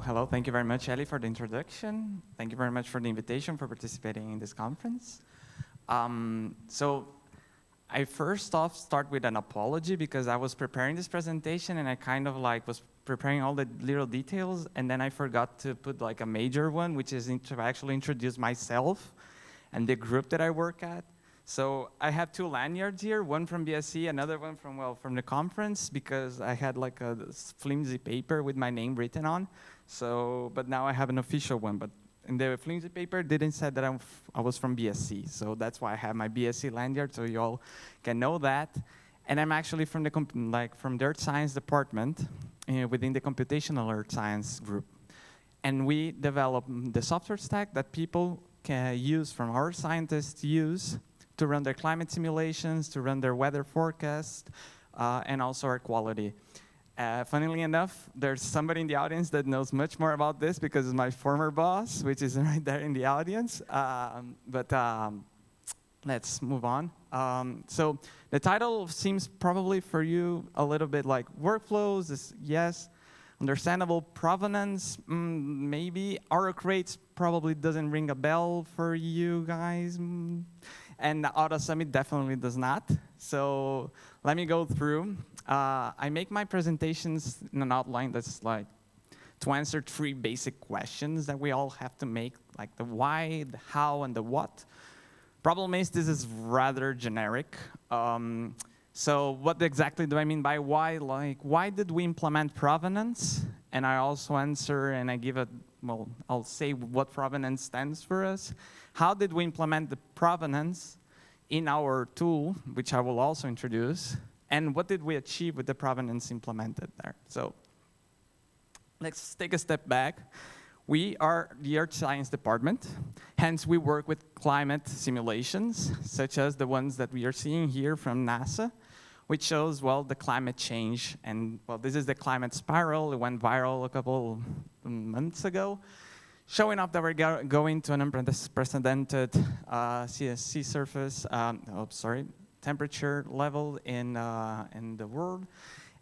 Hello. Thank you very much, Ellie, for the introduction. Thank you very much for the invitation for participating in this conference. So I first off start with an apology because I was preparing this presentation and I kind of like was preparing all the little details, and then I forgot to put like a major one, which is to actually introduce myself and the group that I work at. So I have two lanyards here, one from BSc, another one from the conference, because I had like a flimsy paper with my name written on. So, but now I have an official one. But in the flimsy paper, it didn't say that I was from BSc. So that's why I have my BSc lanyard, so you all can know that. And I'm actually from the Earth Science department within the Computational Earth Science group. And we develop the software stack that people can use, from our scientists use, to run their climate simulations, to run their weather forecast, and also air quality. Funnily enough, there's somebody in the audience that knows much more about this because it's my former boss, which is right there in the audience. Let's move on. So the title seems probably for you a little bit like workflows, yes. Understandable. Provenance, maybe. Arc rates probably doesn't ring a bell for you guys. And Autosubmit definitely does not. So let me go through. I make my presentations in an outline that's like to answer three basic questions that we all have to make, like the why, the how, and the what. Problem is, this is rather generic. So what exactly do I mean by why? Like, why did we implement provenance? And I also answer and I give I'll say what provenance stands for us. How did we implement the provenance in our tool, which I will also introduce? And what did we achieve with the provenance implemented there? So let's take a step back. We are the Earth Science department. Hence, we work with climate simulations, such as the ones that we are seeing here from NASA, which shows, the climate change. And, this is the climate spiral. It went viral a couple months ago, showing up that we're going to an unprecedented sea surface, temperature level in the world.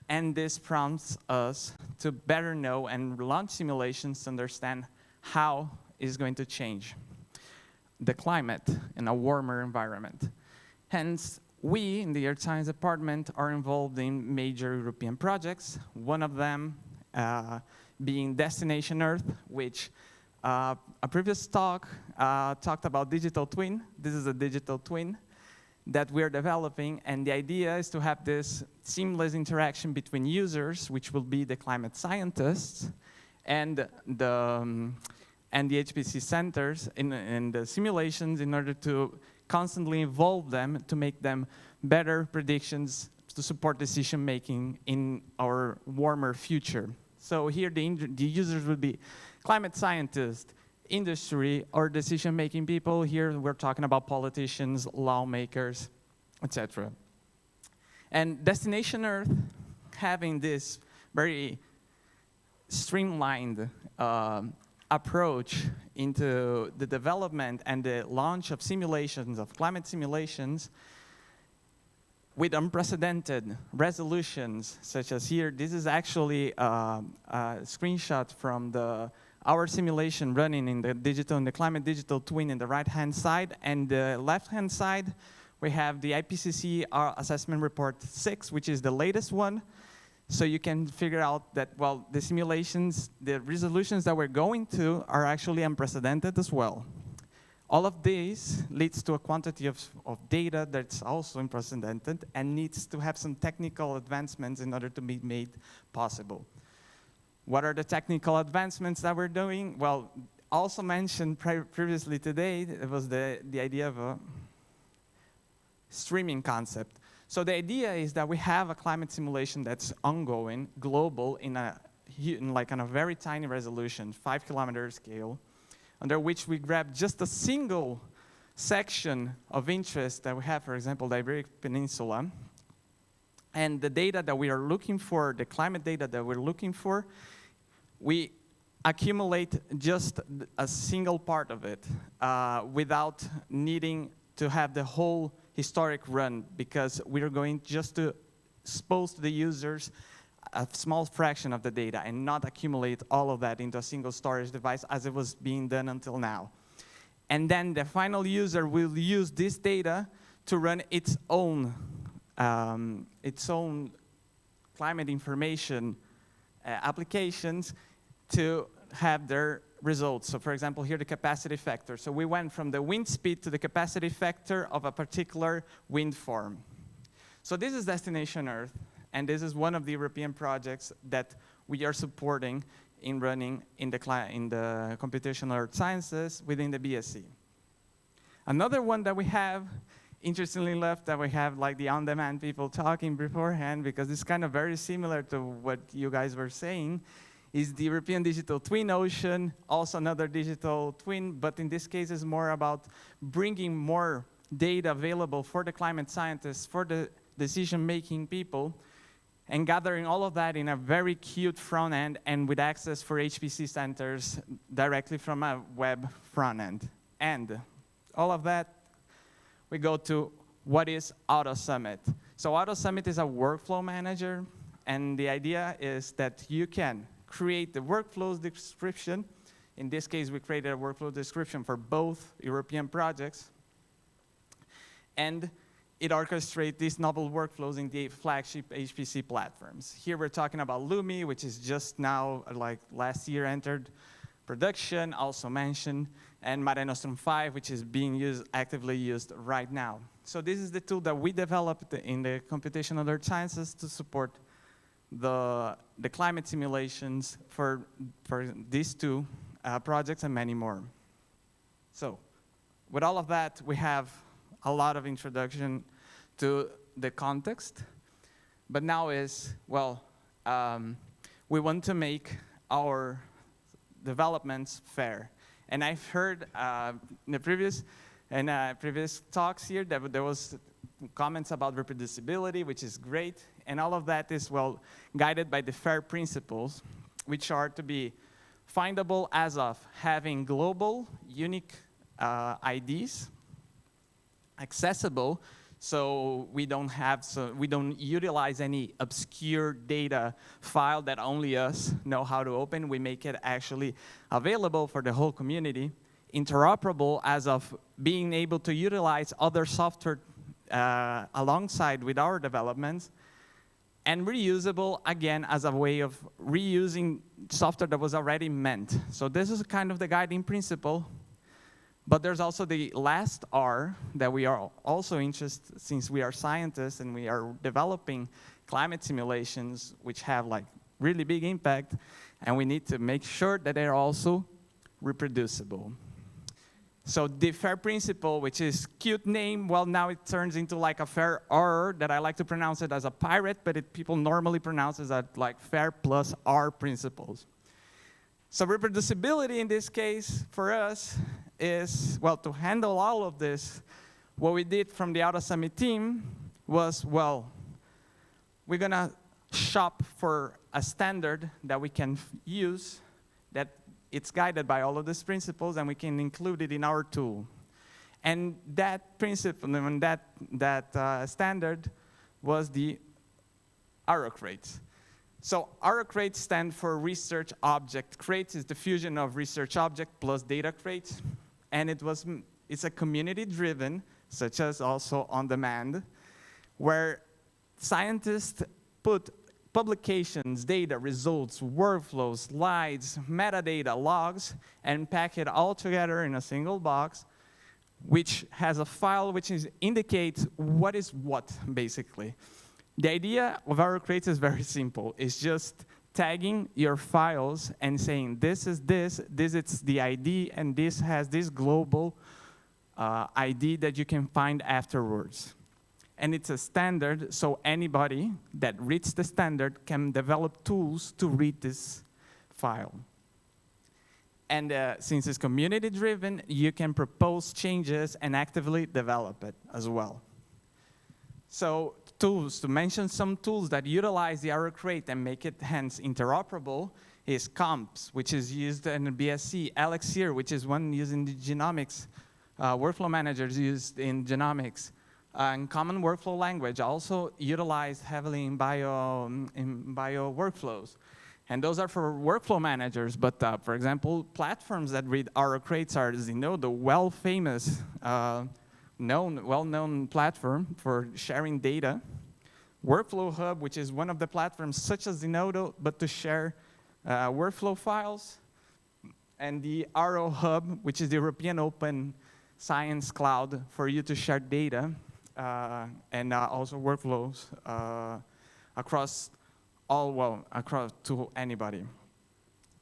And this prompts us to better know and launch simulations to understand how it's going to change the climate in a warmer environment. Hence, we in the Earth Science department are involved in major European projects, one of them being Destination Earth, which a previous talk talked about digital twin. This is a digital twin that we're developing, and the idea is to have this seamless interaction between users, which will be the climate scientists, and the HPC centers in the simulations in order to constantly evolve them to make them better predictions to support decision-making in our warmer future. So here the users will be climate scientists, industry, or decision-making people. Here we're talking about politicians, lawmakers, etc. And Destination Earth, having this very streamlined approach into the development and the launch of simulations, of climate simulations, with unprecedented resolutions, such as here. This is actually a screenshot from our simulation running in the climate digital twin in the right-hand side, and the left-hand side, we have the IPCC assessment report 6, which is the latest one. So you can figure out that, the simulations, the resolutions that we're going to are actually unprecedented as well. All of this leads to a quantity of data that's also unprecedented and needs to have some technical advancements in order to be made possible. What are the technical advancements that we're doing? Well, also mentioned previously today, it was the idea of a streaming concept. So the idea is that we have a climate simulation that's ongoing, global, on a very tiny resolution, 5-kilometer scale, under which we grab just a single section of interest that we have, for example, the Iberian Peninsula. And the data that we are looking for, the climate data that we're looking for, we accumulate just a single part of it without needing to have the whole historic run, because we're going just to expose to the users a small fraction of the data and not accumulate all of that into a single storage device as it was being done until now. And then the final user will use this data to run its own climate information applications to have their results. So for example, here the capacity factor. So we went from the wind speed to the capacity factor of a particular wind farm. So this is Destination Earth, and this is one of the European projects that we are supporting in running in the computational earth sciences within the BSc. Another one that we have, interestingly enough, that we have like the on-demand people talking beforehand, because it's kind of very similar to what you guys were saying, is the European Digital Twin Ocean, also another digital twin, but in this case it's more about bringing more data available for the climate scientists, for the decision-making people, and gathering all of that in a very cute front end and with access for HPC centers directly from a web front end. And all of that, we go to what is Autosubmit. So Autosubmit is a workflow manager, and the idea is that you can create the workflows description. In this case, we created a workflow description for both European projects, and it orchestrates these novel workflows in the flagship HPC platforms. Here we're talking about Lumi, which is just now, like last year, entered production, also mentioned, and Mare Nostrum 5, which is being actively used right now. So this is the tool that we developed in the computational earth sciences to support the climate simulations for these two projects and many more. So with all of that, we have a lot of introduction to the context, but now is, well, we want to make our developments fair. And I've heard in the previous talks here that there was comments about reproducibility, which is great, and all of that is, well, guided by the FAIR principles, which are to be findable as of having global, unique IDs, accessible, so we don't utilize any obscure data file that only us know how to open. We make it actually available for the whole community. Interoperable as of being able to utilize other software alongside with our developments. And reusable, again, as a way of reusing software that was already meant. So this is kind of the guiding principle. But there's also the last R that we are also interested, since we are scientists and we are developing climate simulations which have like really big impact, and we need to make sure that they're also reproducible. So the FAIR principle, which is cute name, well, now it turns into like a FAIR R that I like to pronounce it as a pirate, but people normally pronounce it as like FAIR plus R principles. So reproducibility in this case for us is, well, to handle all of this, what we did from the Autosubmit team was, well, we're going to shop for a standard that we can use, that it's guided by all of these principles, and we can include it in our tool. And that principle, and that standard was the ARO crates. So ARO crates stand for Research Object Crates. It's the fusion of research object plus data crates. And it's a community-driven, such as also on-demand, where scientists put publications, data, results, workflows, slides, metadata, logs, and pack it all together in a single box, which has a file which indicates what is what, basically. The idea of ARO crates is very simple. It's just tagging your files and saying this is this is the ID, and this has this global ID that you can find afterwards. And it's a standard, so anybody that reads the standard can develop tools to read this file. And since it's community-driven, you can propose changes and actively develop it as well. So tools, to mention some tools that utilize the ARO crate and make it hence interoperable, is COMPS, which is used in the BSc, Elixir, which is one used in the genomics, workflow managers used in genomics, and common workflow language, also utilized heavily in bio workflows. And those are for workflow managers, but for example, platforms that read RO crates are Zenodo, well-famous, well-known platform for sharing data. Workflow Hub, which is one of the platforms such as Zenodo, but to share workflow files. And the RO Hub, which is the European Open Science Cloud for you to share data and also workflows across to anybody.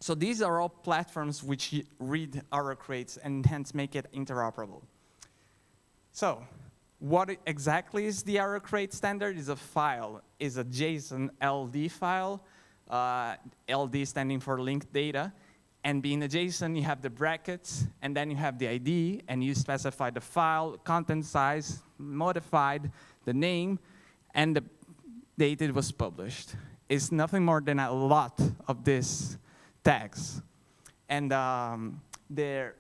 So these are all platforms which read RO crates and hence make it interoperable. So what exactly is the RO crate standard? Is a file, is a JSON LD file, LD standing for linked data. And being a JSON, you have the brackets, and then you have the ID, and you specify the file, content size, modified, the name, and the date it was published. It's nothing more than a lot of these tags. And they're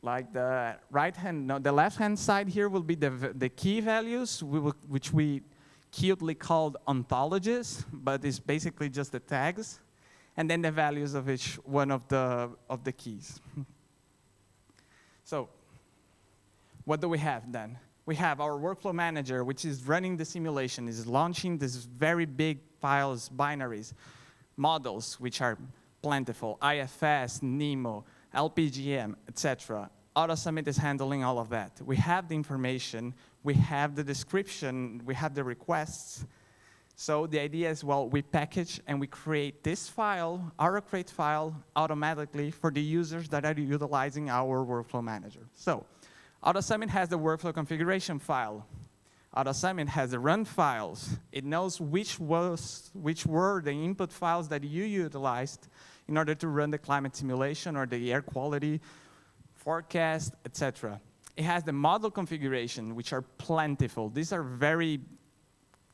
like the left-hand side here will be the key values, which we cutely called ontologies, but it's basically just the tags. And then the values of each one of the keys. So what do we have then? We have our workflow manager, which is running the simulation, is launching these very big files, binaries, models, which are plentiful, IFS, NEMO, LPGM, etc. Autosubmit is handling all of that. We have the information, we have the description, we have the requests. So the idea is, well, we package and we create this file, our crate file, automatically for the users that are utilizing our workflow manager. So Autosubmit has the workflow configuration file. Autosubmit has the run files. It knows which were the input files that you utilized in order to run the climate simulation or the air quality forecast, etc. It has the model configuration, which are plentiful. These are very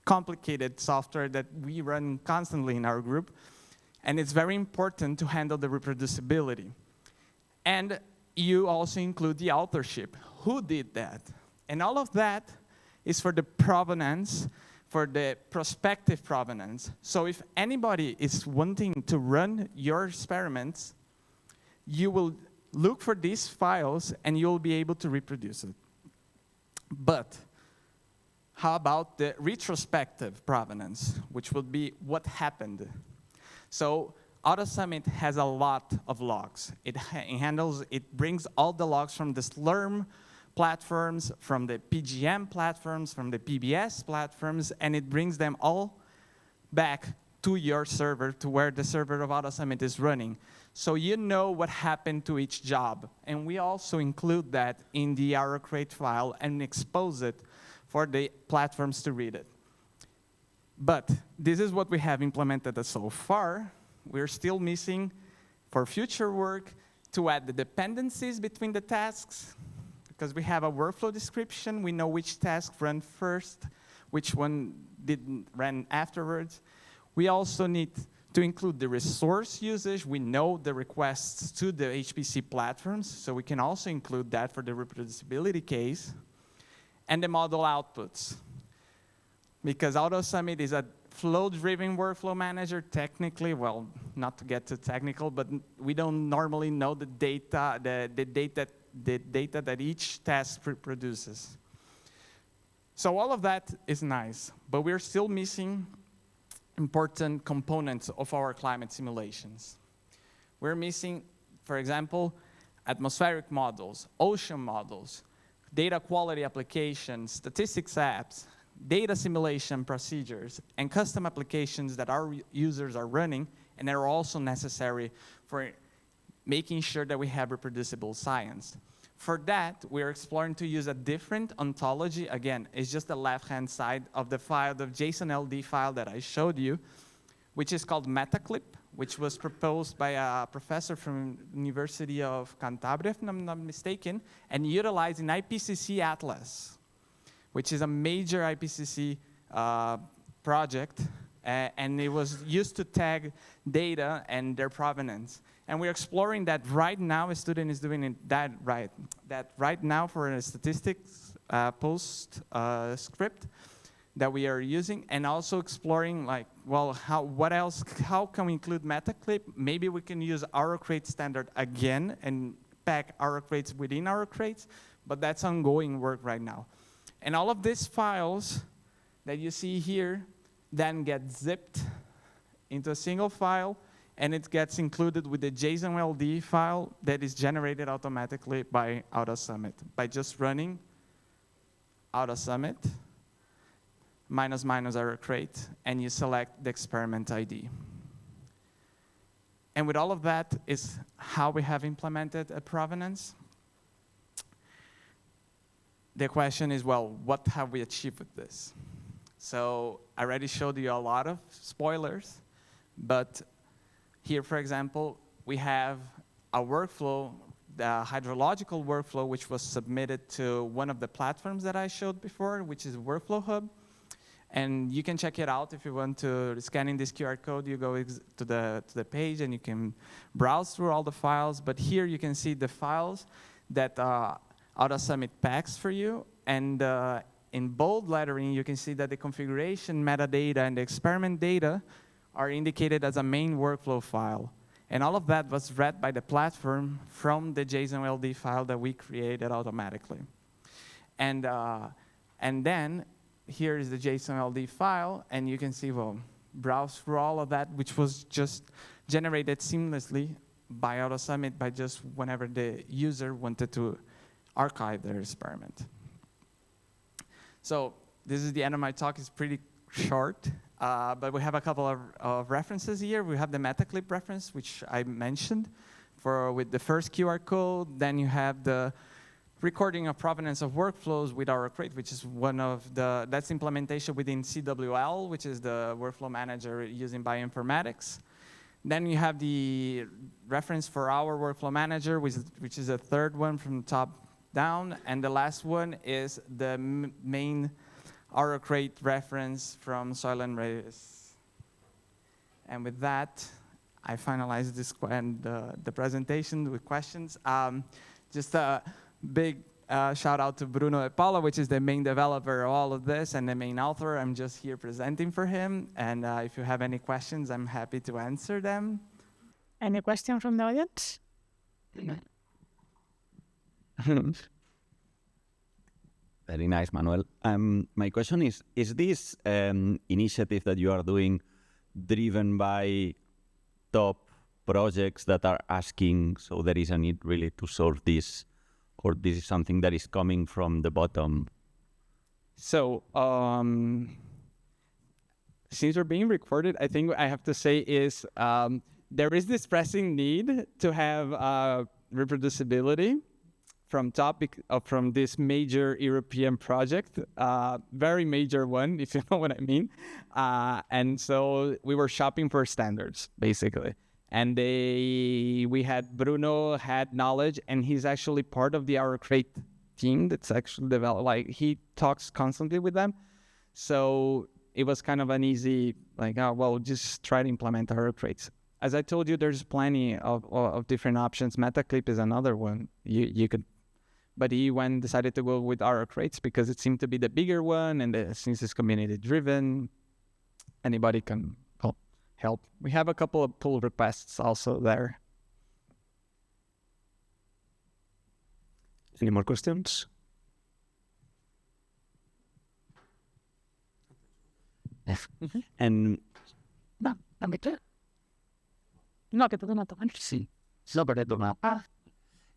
complicated software that we run constantly in our group, and it's very important to handle the reproducibility. And you also include the authorship. Who did that? And all of that is for the provenance, for the prospective provenance. So if anybody is wanting to run your experiments, you will look for these files and you'll be able to reproduce it. But how about the retrospective provenance, which will be what happened? So Autosubmit has a lot of logs. It brings all the logs from the Slurm platforms, from the PGM platforms, from the PBS platforms, and it brings them all back to your server, to where the server of Autosubmit is running. So you know what happened to each job. And we also include that in the RO crate file and expose it for the platforms to read it. But this is what we have implemented so far. We're still missing, for future work, to add the dependencies between the tasks, because we have a workflow description. We know which task ran first, which one didn't run afterwards. We also need to include the resource usage. We know the requests to the HPC platforms, so we can also include that for the reproducibility case. And the model outputs. Because Autosubmit is a flow-driven workflow manager, technically, well, not to get too technical, but we don't normally know the data that each task produces. So all of that is nice, but we're still missing important components of our climate simulations. We're missing, for example, atmospheric models, ocean models, data quality applications, statistics apps, data simulation procedures, and custom applications that our users are running, and that are also necessary for making sure that we have reproducible science. For that, we're exploring to use a different ontology. Again, it's just the left-hand side of the file, the JSON LD file that I showed you, which is called Metaclip, which was proposed by a professor from University of Cantabria, if I'm not mistaken, and utilizing IPCC Atlas, which is a major IPCC project, and it was used to tag data and their provenance. And we're exploring that right now. A student is doing that right now for a statistics post script that we are using, and also exploring like, well, what else? How can we include MetaClip? Maybe we can use our crate standard again and pack our crates within our crates, but that's ongoing work right now. And all of these files that you see here then get zipped into a single file, and it gets included with the JSON LD file that is generated automatically by Autosubmit by just running Autosubmit -- error crate, and you select the experiment ID. And with all of that is how we have implemented a Provenance. The question is, well, what have we achieved with this? So I already showed you a lot of spoilers, but here, for example, we have a workflow, the hydrological workflow, which was submitted to one of the platforms that I showed before, which is Workflow Hub. And you can check it out if you want to. Scanning this QR code, you go to the page, and you can browse through all the files. But here you can see the files that Autosubmit packs for you. And in bold lettering, you can see that the configuration metadata and the experiment data are indicated as a main workflow file. And all of that was read by the platform from the JSON LD file that we created automatically. And then here is the JSON LD file, and you can see, well, browse through all of that, which was just generated seamlessly by Autosubmit by just whenever the user wanted to archive their experiment. So this is the end of my talk. It's pretty short, but we have a couple of references here. We have the MetaClip reference, which I mentioned, with the first QR code. Then you have the recording of provenance of workflows with our crate, which is that's implementation within CWL, which is the workflow manager using bioinformatics. Then you have the reference for our workflow manager, which is the third one from top down. And the last one is the main our crate reference from Soil and Race. And with that, I finalize the presentation with questions. Just a big shout out to Bruno De Paula, which is the main developer of all of this and the main author. I'm just here presenting for him. And if you have any questions, I'm happy to answer them. Any question from the audience? Very nice, Manuel. My question is this initiative that you are doing driven by top projects that are asking, so there is a need really to solve this, or this is something that is coming from the bottom? So, since we're being recorded, I think what I have to say is there is this pressing need to have reproducibility from this major European project, very major one, if you know what I mean. And so we were shopping for standards, basically. And Bruno had knowledge, and he's actually part of the Our Crate team that's actually developed, like he talks constantly with them. So it was kind of an easy, like, oh, well, just try to implement Our Crates. As I told you, there's plenty of different options. MetaClip is another one. You could, but he decided to go with Our Crates because it seemed to be the bigger one, and since it's community driven, anybody can help. We have a couple of pull requests also there. Any more questions? And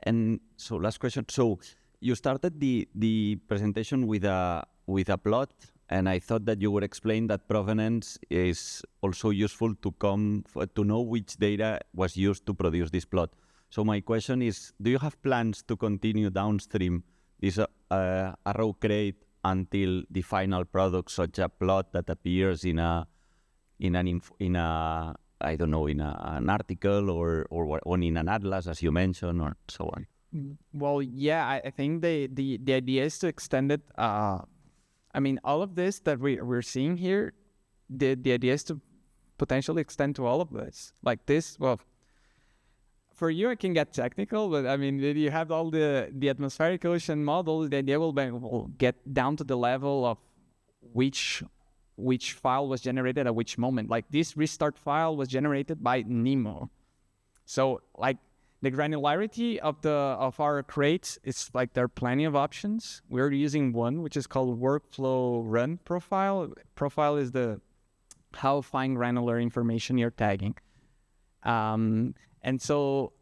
and so last question. So you started the presentation with a plot, and I thought that you would explain that provenance is also useful to know which data was used to produce this plot. So my question is, do you have plans to continue downstream this arrow crate until the final product, such a plot that appears in an article or in an atlas, as you mentioned, or so on? Well, yeah, I think the idea is to extend it. I mean, all of this that we're seeing here, the idea is to potentially extend to all of this. Like this, well, for you, it can get technical, but I mean, you have all the atmospheric ocean models, then they will get down to the level of which file was generated at which moment. Like this restart file was generated by Nemo. So like the granularity of our crates, it's like there are plenty of options. We're using one, which is called workflow run profile. Profile is how fine granular information you're tagging. And so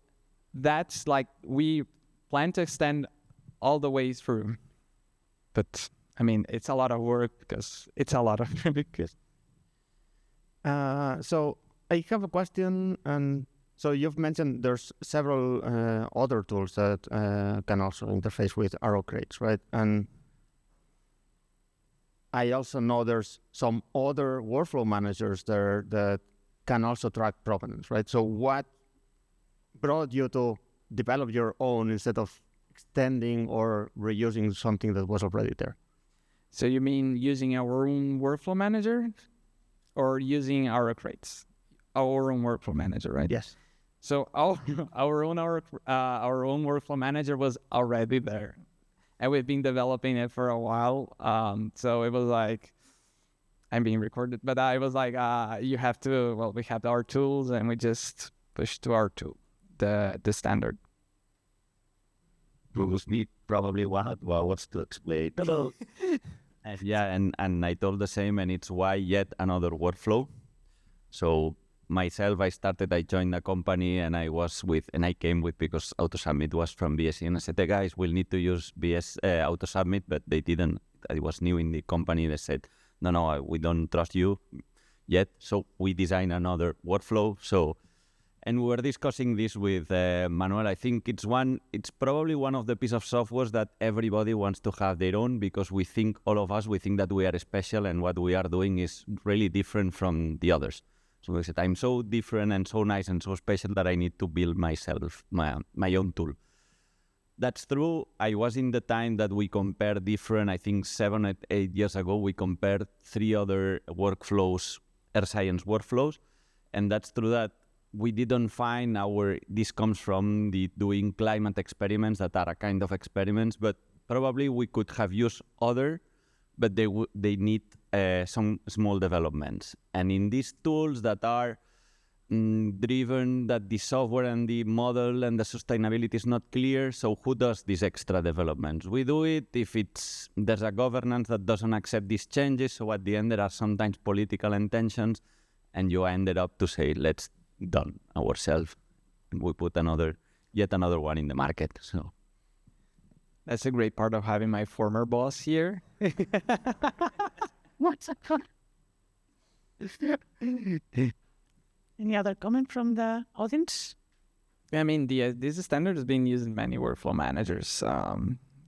that's like, we plan to extend all the way through. But I mean, it's a lot of work because it's a lot of So I have a question, and so you've mentioned there's several other tools that can also interface with Arrow crates, right? And I also know there's some other workflow managers there that can also track provenance, right? So what brought you to develop your own instead of extending or reusing something that was already there? So you mean using our own workflow manager or using Arrow crates? Our own workflow manager, right? Yes. So our own workflow manager was already there, and we've been developing it for a while. So it was like, I'm being recorded, but I was like, you have to. Well, we have our tools, and we just push to our tool, the standard. Tools need probably what's to explain. Yeah, and I told the same, and it's why yet another workflow. So myself, I joined the company, and I came with, because Autosubmit was from BSC, and I said, hey guys, we'll need to use Autosubmit, but they didn't. I was new in the company. They said, no, we don't trust you yet. So we designed another workflow. And we were discussing this with Manuel. I think it's probably one of the pieces of software that everybody wants to have their own, because we think that we are special, and what we are doing is really different from the others. So we said, I'm so different and so nice and so special that I need to build myself my own tool. That's true. I was in the time that we compared different, I think 7 or 8 years ago, we compared 3 other workflows, earth science workflows. And that's true that we didn't find this comes from doing climate experiments that are a kind of experiments, but probably we could have used other, but they need some small developments. And in these tools that are driven, that the software and the model and the sustainability is not clear, so who does these extra developments? We do it if there's a governance that doesn't accept these changes, so at the end there are sometimes political intentions, and you ended up to say, let's done ourselves. We put yet another one in the market. So that's a great part of having my former boss here. What's up? Any other comment from the audience? I mean, this standard is being used in many workflow managers.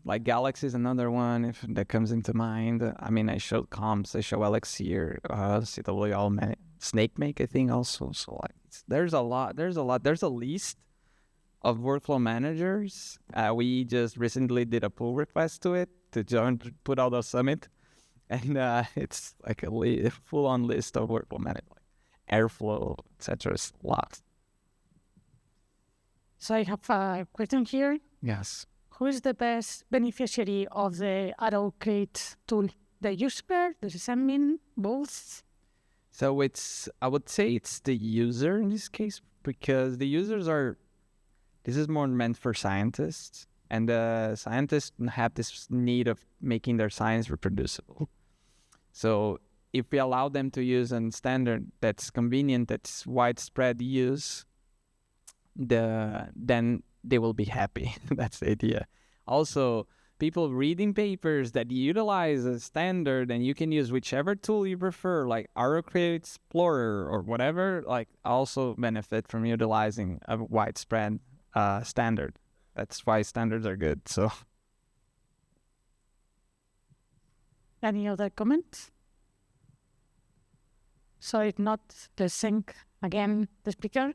Like Galaxy is another one that comes into mind. I mean, I showed Comps, I show Elixir, CWL, SnakeMake, I think also. So like, there's a lot. There's a list of workflow managers. We just recently did a pull request to it to put out a summit, and it's like a full-on list of workflow managers, like Airflow, etc. It's a lot. So I have a question here. Yes. Who is the best beneficiary of the Arrow crate tool? The user, the sysadmin, both? So I would say it's the user in this case, because the users this is more meant for scientists, and the scientists have this need of making their science reproducible. So if we allow them to use a standard that's convenient, that's widespread use, then they will be happy. That's the idea. Also, people reading papers that utilize a standard, and you can use whichever tool you prefer, like Arrow Crate Explorer or whatever, like also benefit from utilizing a widespread standard. That's why standards are good. So, any other comments? So if not, let's thank again the speaker.